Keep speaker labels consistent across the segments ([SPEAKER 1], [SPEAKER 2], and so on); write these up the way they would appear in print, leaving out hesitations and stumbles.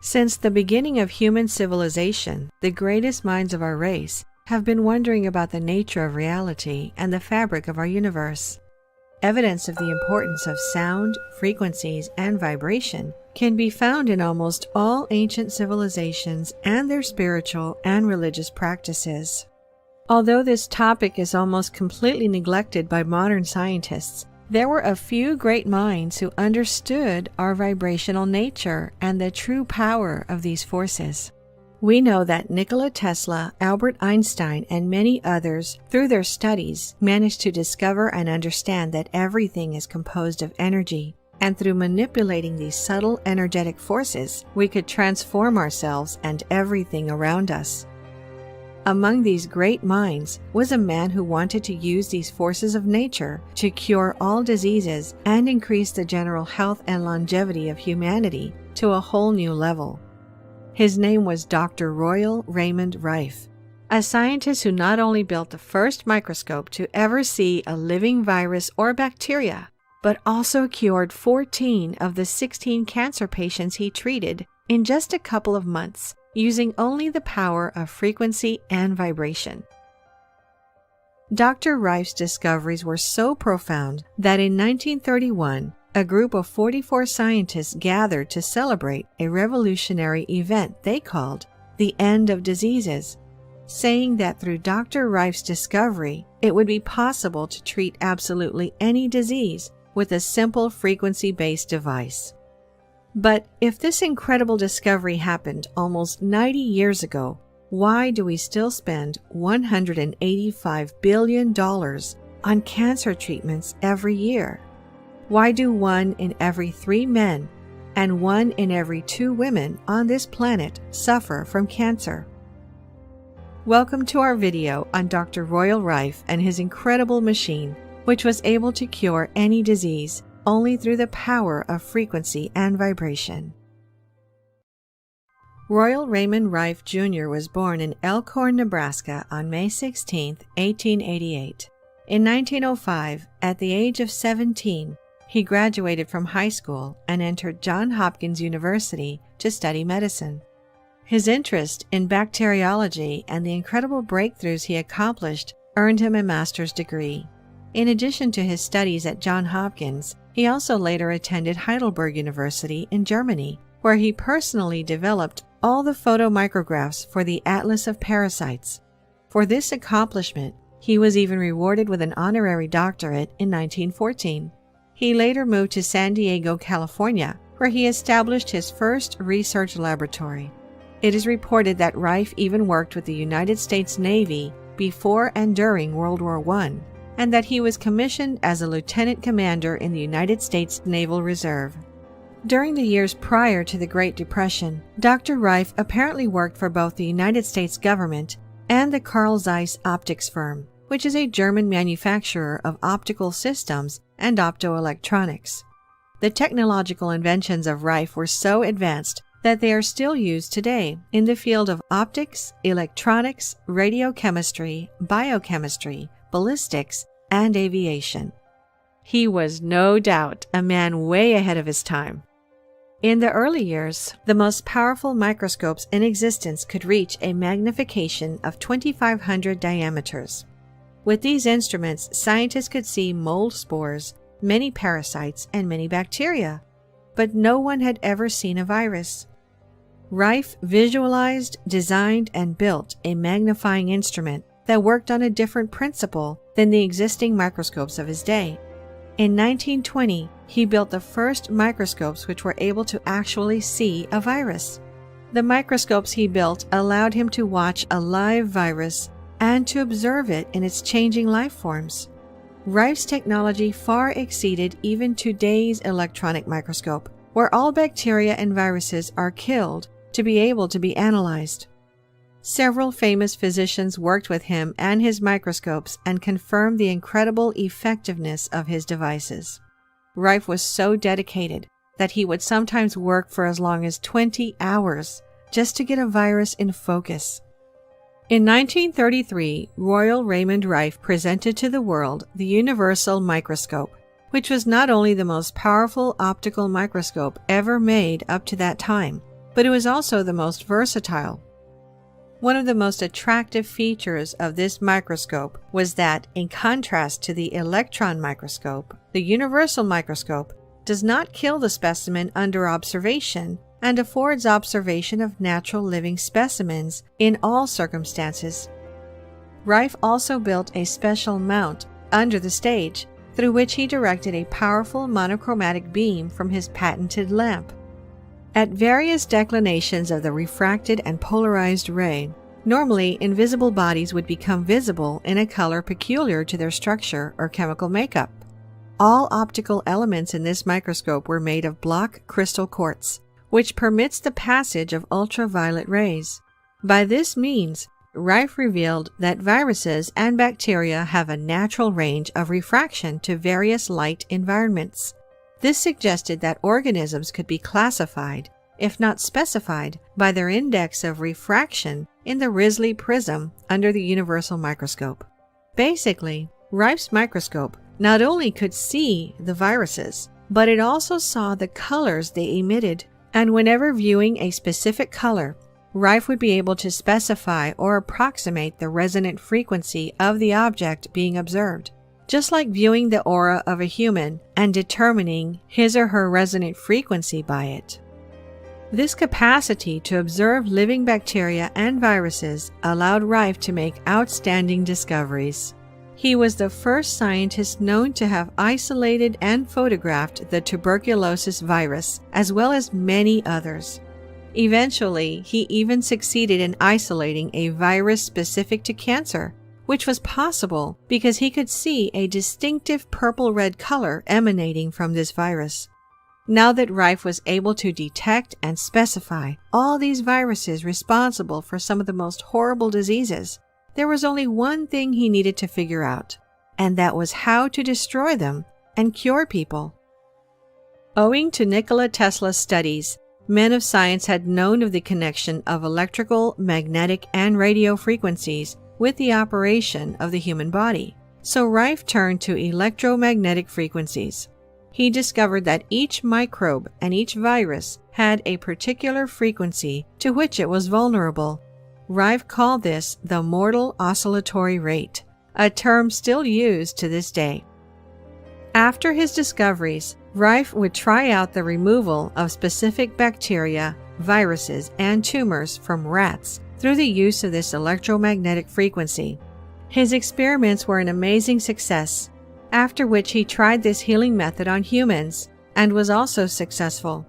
[SPEAKER 1] Since the beginning of human civilization, the greatest minds of our race have been wondering about the nature of reality and the fabric of our universe. Evidence of the importance of sound, frequencies, and vibration can be found in almost all ancient civilizations and their spiritual and religious practices. Although this topic is almost completely neglected by modern scientists, there were a few great minds who understood our vibrational nature and the true power of these forces. We know that Nikola Tesla, Albert Einstein, and many others, through their studies, managed to discover and understand that everything is composed of energy, and through manipulating these subtle energetic forces, we could transform ourselves and everything around us. Among these great minds was a man who wanted to use these forces of nature to cure all diseases and increase the general health and longevity of humanity to a whole new level. His name was Dr. Royal Raymond Rייף, a scientist who not only built the first microscope to ever see a living virus or bacteria, but also cured 14 of the 16 cancer patients he treated in just a couple of months, using only the power of frequency and vibration. Dr. Rייf's discoveries were so profound that in 1931, a group of 44 scientists gathered to celebrate a revolutionary event they called the End of Diseases, saying that through Dr. Rייf's discovery, it would be possible to treat absolutely any disease with a simple frequency-based device. But if this incredible discovery happened almost 90 years ago, why do we still spend $185 billion on cancer treatments every year? Why do 1 in every 3 men and 1 in every 2 women on this planet suffer from cancer? Welcome to our video on Dr. Royal Rייf and his incredible machine, which was able to cure any disease only through the power of frequency and vibration. Royal Raymond Rייf Jr. was born in Elkhorn, Nebraska on May 16, 1888. In 1905, at the age of 17, he graduated from high school and entered Johns Hopkins University to study medicine. His interest in bacteriology and the incredible breakthroughs he accomplished earned him a master's degree. In addition to his studies at Johns Hopkins, he also later attended Heidelberg University in Germany, where he personally developed all the photomicrographs for the Atlas of Parasites. For this accomplishment, he was even rewarded with an honorary doctorate in 1914. He later moved to San Diego, California, where he established his first research laboratory. It is reported that Rייf even worked with the United States Navy before and during World War I, and that he was commissioned as a lieutenant commander in the United States Naval Reserve. During the years prior to the Great Depression, Dr. Rייf apparently worked for both the United States government and the Carl Zeiss Optics firm, which is a German manufacturer of optical systems and optoelectronics. The technological inventions of Rייf were so advanced that they are still used today in the field of optics, electronics, radiochemistry, biochemistry, ballistics, and aviation. He was no doubt a man way ahead of his time. In the early years, the most powerful microscopes in existence could reach a magnification of 2,500 diameters. With these instruments, scientists could see mold spores, many parasites, and many bacteria, but no one had ever seen a virus. Rייf visualized, designed, and built a magnifying instrument that worked on a different principle than the existing microscopes of his day. In 1920, he built the first microscopes which were able to actually see a virus. The microscopes he built allowed him to watch a live virus and to observe it in its changing life forms. Rייf's technology far exceeded even today's electronic microscope, where all bacteria and viruses are killed to be able to be analyzed. Several famous physicians worked with him and his microscopes and confirmed the incredible effectiveness of his devices. Rייf was so dedicated that he would sometimes work for as long as 20 hours just to get a virus in focus. In 1933, Royal Raymond Rייf presented to the world the universal microscope, which was not only the most powerful optical microscope ever made up to that time, but it was also the most versatile. One of the most attractive features of this microscope was that, in contrast to the electron microscope, the universal microscope does not kill the specimen under observation and affords observation of natural living specimens in all circumstances. Rייף also built a special mount under the stage, through which he directed a powerful monochromatic beam from his patented lamp. At various declinations of the refracted and polarized ray, normally invisible bodies would become visible in a color peculiar to their structure or chemical makeup. All optical elements in this microscope were made of block crystal quartz, which permits the passage of ultraviolet rays. By this means, Rייף revealed that viruses and bacteria have a natural range of refraction to various light environments. This suggested that organisms could be classified, if not specified, by their index of refraction in the Risley prism under the universal microscope. Basically, Rijf's microscope not only could see the viruses, but it also saw the colors they emitted, and whenever viewing a specific color, Rייf would be able to specify or approximate the resonant frequency of the object being observed, just like viewing the aura of a human and determining his or her resonant frequency by it. This capacity to observe living bacteria and viruses allowed Rייf to make outstanding discoveries. He was the first scientist known to have isolated and photographed the tuberculosis virus, as well as many others. Eventually, he even succeeded in isolating a virus specific to cancer, which was possible because he could see a distinctive purple-red color emanating from this virus. Now that Rייf was able to detect and specify all these viruses responsible for some of the most horrible diseases, there was only one thing he needed to figure out, and that was how to destroy them and cure people. Owing to Nikola Tesla's studies, men of science had known of the connection of electrical, magnetic, and radio frequencies with the operation of the human body, so Rייf turned to electromagnetic frequencies. He discovered that each microbe and each virus had a particular frequency to which it was vulnerable. Rייf called this the mortal oscillatory rate, a term still used to this day. After his discoveries, Rייf would try out the removal of specific bacteria, viruses, and tumors from rats through the use of this electromagnetic frequency. His experiments were an amazing success, after which he tried this healing method on humans and was also successful.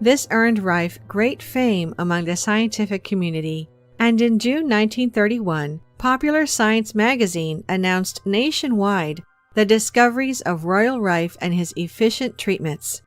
[SPEAKER 1] This earned Rייf great fame among the scientific community, and in June 1931, Popular Science magazine announced nationwide the discoveries of Royal Rייf and his efficient treatments.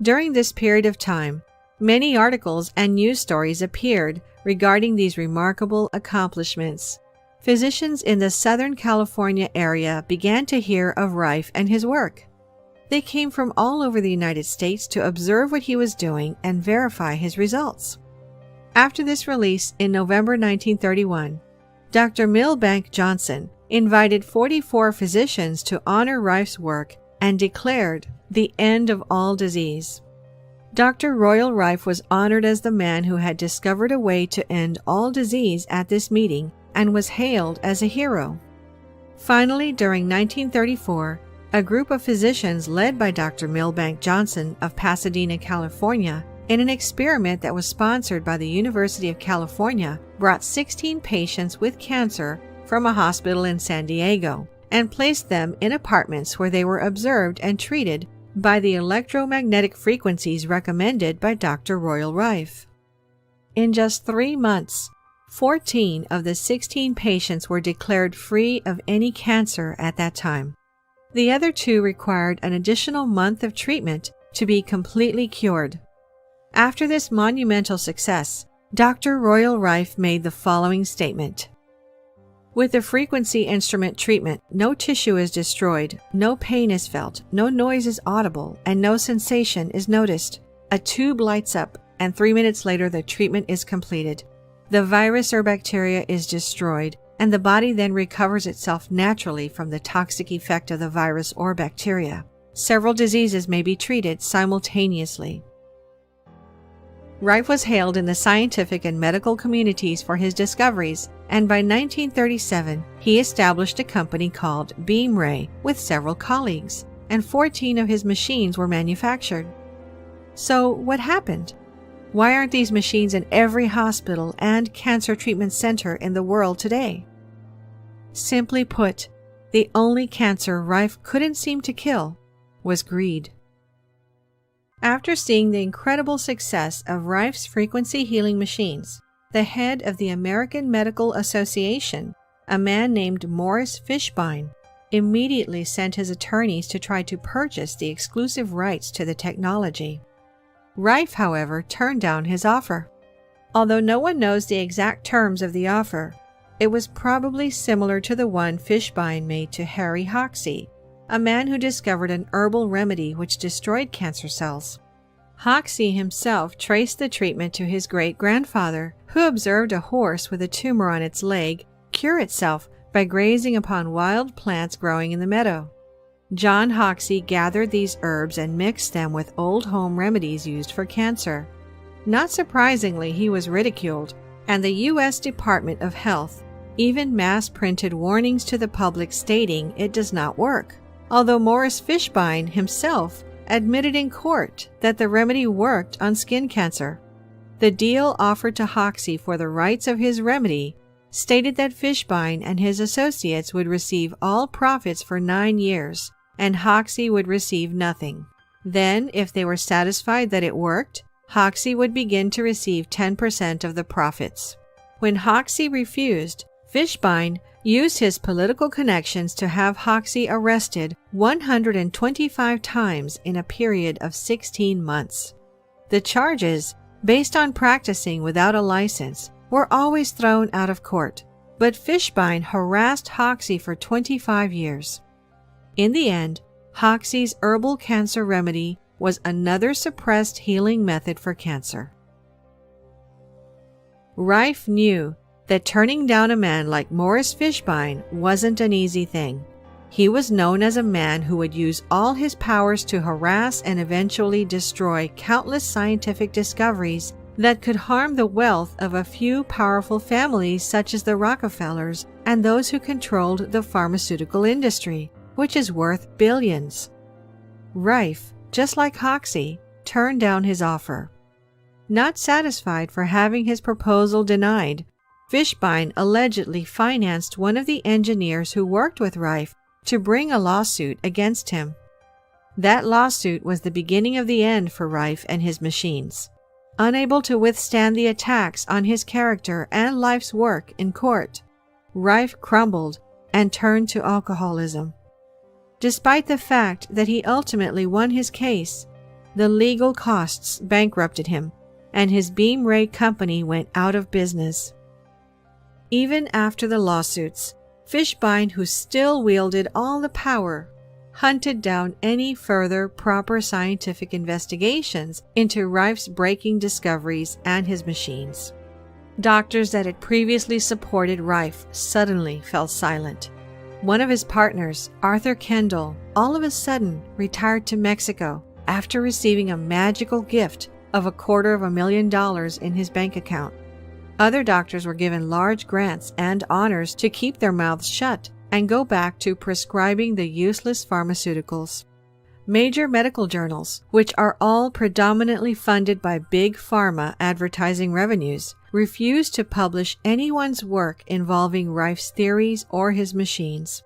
[SPEAKER 1] During this period of time, many articles and news stories appeared regarding these remarkable accomplishments. Physicians in the Southern California area began to hear of Rייf and his work. They came from all over the United States to observe what he was doing and verify his results. After this release in November 1931, Dr. Milbank Johnson invited 44 physicians to honor Rייf's work and declared the end of all disease. Dr. Royal Rייf was honored as the man who had discovered a way to end all disease at this meeting and was hailed as a hero. Finally, during 1934, a group of physicians led by Dr. Milbank Johnson of Pasadena, California, in an experiment that was sponsored by the University of California, brought 16 patients with cancer from a hospital in San Diego and placed them in apartments where they were observed and treated by the electromagnetic frequencies recommended by Dr. Royal Rייf. In just 3 months, 14 of the 16 patients were declared free of any cancer at that time. The other 2 required an additional month of treatment to be completely cured. After this monumental success, Dr. Royal Rייf made the following statement. With the frequency instrument treatment, no tissue is destroyed, no pain is felt, no noise is audible, and no sensation is noticed. A tube lights up, and 3 minutes later the treatment is completed. The virus or bacteria is destroyed, and the body then recovers itself naturally from the toxic effect of the virus or bacteria. Several diseases may be treated simultaneously. Rייף was hailed in the scientific and medical communities for his discoveries, and by 1937 he established a company called Beam Ray with several colleagues, and 14 of his machines were manufactured. So what happened? Why aren't these machines in every hospital and cancer treatment center in the world today? Simply put, the only cancer Rייף couldn't seem to kill was greed. After seeing the incredible success of Rייf's frequency healing machines, the head of the American Medical Association, a man named Morris Fishbein, immediately sent his attorneys to try to purchase the exclusive rights to the technology. Rייf, however, turned down his offer. Although no one knows the exact terms of the offer, it was probably similar to the one Fishbein made to Harry Hoxsey, a man who discovered an herbal remedy which destroyed cancer cells. Hoxsey himself traced the treatment to his great-grandfather, who observed a horse with a tumor on its leg cure itself by grazing upon wild plants growing in the meadow. John Hoxsey gathered these herbs and mixed them with old home remedies used for cancer. Not surprisingly, he was ridiculed, and the U.S. Department of Health even mass-printed warnings to the public stating it does not work, although Morris Fishbein himself admitted in court that the remedy worked on skin cancer. The deal offered to Hoxsey for the rights of his remedy stated that Fishbein and his associates would receive all profits for 9 years, and Hoxsey would receive nothing. Then, if they were satisfied that it worked, Hoxsey would begin to receive 10% of the profits. When Hoxsey refused, Fishbein used his political connections to have Hoxsey arrested 125 times in a period of 16 months. The charges, based on practicing without a license, were always thrown out of court, but Fishbein harassed Hoxsey for 25 years. In the end, Hoxsey's herbal cancer remedy was another suppressed healing method for cancer. Rייf knew that turning down a man like Morris Fishbein wasn't an easy thing. He was known as a man who would use all his powers to harass and eventually destroy countless scientific discoveries that could harm the wealth of a few powerful families such as the Rockefellers and those who controlled the pharmaceutical industry, which is worth billions. Rייf, just like Hoxsey, turned down his offer. Not satisfied for having his proposal denied, Fishbein allegedly financed one of the engineers who worked with Rייf to bring a lawsuit against him. That lawsuit was the beginning of the end for Rייf and his machines. Unable to withstand the attacks on his character and life's work in court, Rייf crumbled and turned to alcoholism. Despite the fact that he ultimately won his case, the legal costs bankrupted him, and his Beam Ray company went out of business. Even after the lawsuits, Fishbein, who still wielded all the power, hunted down any further proper scientific investigations into Rייf's breaking discoveries and his machines. Doctors that had previously supported Rייf suddenly fell silent. One of his partners, Arthur Kendall, all of a sudden retired to Mexico after receiving a magical gift of $250,000 in his bank account. Other doctors were given large grants and honors to keep their mouths shut and go back to prescribing the useless pharmaceuticals. Major medical journals, which are all predominantly funded by big pharma advertising revenues, refused to publish anyone's work involving Rייf's theories or his machines.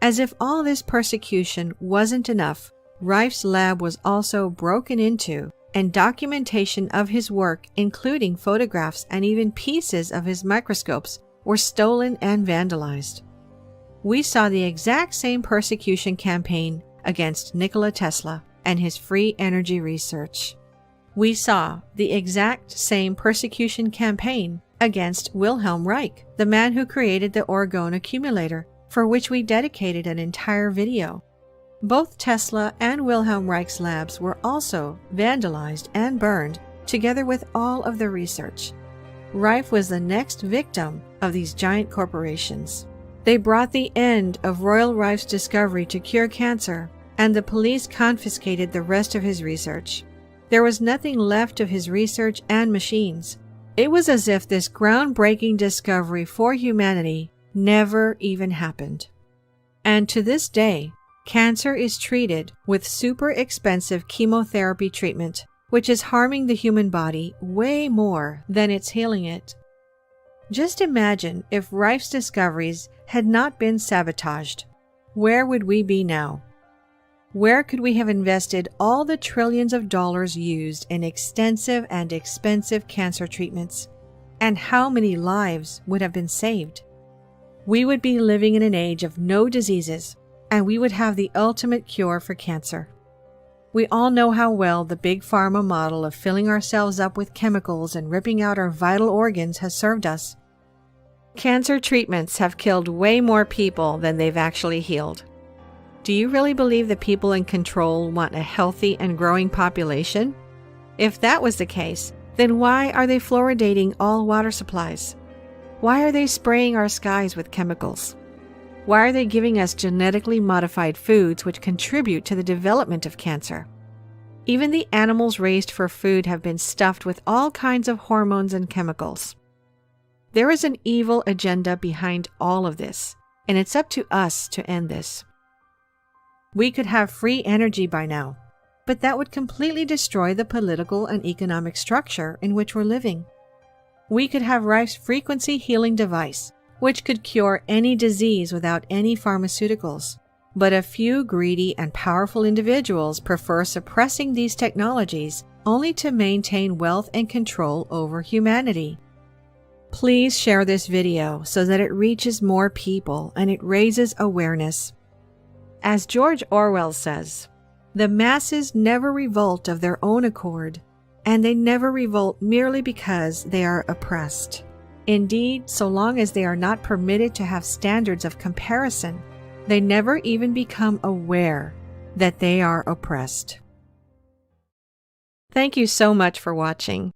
[SPEAKER 1] As if all this persecution wasn't enough, Rייf's lab was also broken into, and documentation of his work, including photographs and even pieces of his microscopes, were stolen and vandalized. We saw the exact same persecution campaign against Nikola Tesla and his free energy research. We saw the exact same persecution campaign against Wilhelm Reich, the man who created the orgone accumulator, for which we dedicated an entire video. Both Tesla and Wilhelm Reich's labs were also vandalized and burned, together with all of the research. Rייf was the next victim of these giant corporations. They brought the end of Royal Rייf's discovery to cure cancer, and the police confiscated the rest of his research. There was nothing left of his research and machines. It was as if this groundbreaking discovery for humanity never even happened. And to this day, cancer is treated with super expensive chemotherapy treatment, which is harming the human body way more than it's healing it. Just imagine if Reif's discoveries had not been sabotaged. Where would we be now? Where could we have invested all the trillions of dollars used in extensive and expensive cancer treatments? And how many lives would have been saved? We would be living in an age of no diseases, and we would have the ultimate cure for cancer. We all know how well the big pharma model of filling ourselves up with chemicals and ripping out our vital organs has served us. Cancer treatments have killed way more people than they've actually healed. Do you really believe the people in control want a healthy and growing population? If that was the case, then why are they fluoridating all water supplies? Why are they spraying our skies with chemicals? Why are they giving us genetically modified foods which contribute to the development of cancer? Even the animals raised for food have been stuffed with all kinds of hormones and chemicals. There is an evil agenda behind all of this, and it's up to us to end this. We could have free energy by now, but that would completely destroy the political and economic structure in which we're living. We could have Reif's frequency healing device, which could cure any disease without any pharmaceuticals. But a few greedy and powerful individuals prefer suppressing these technologies only to maintain wealth and control over humanity. Please share this video so that it reaches more people and it raises awareness. As George Orwell says, the masses never revolt of their own accord, and they never revolt merely because they are oppressed. Indeed, so long as they are not permitted to have standards of comparison, they never even become aware that they are oppressed. Thank you so much for watching.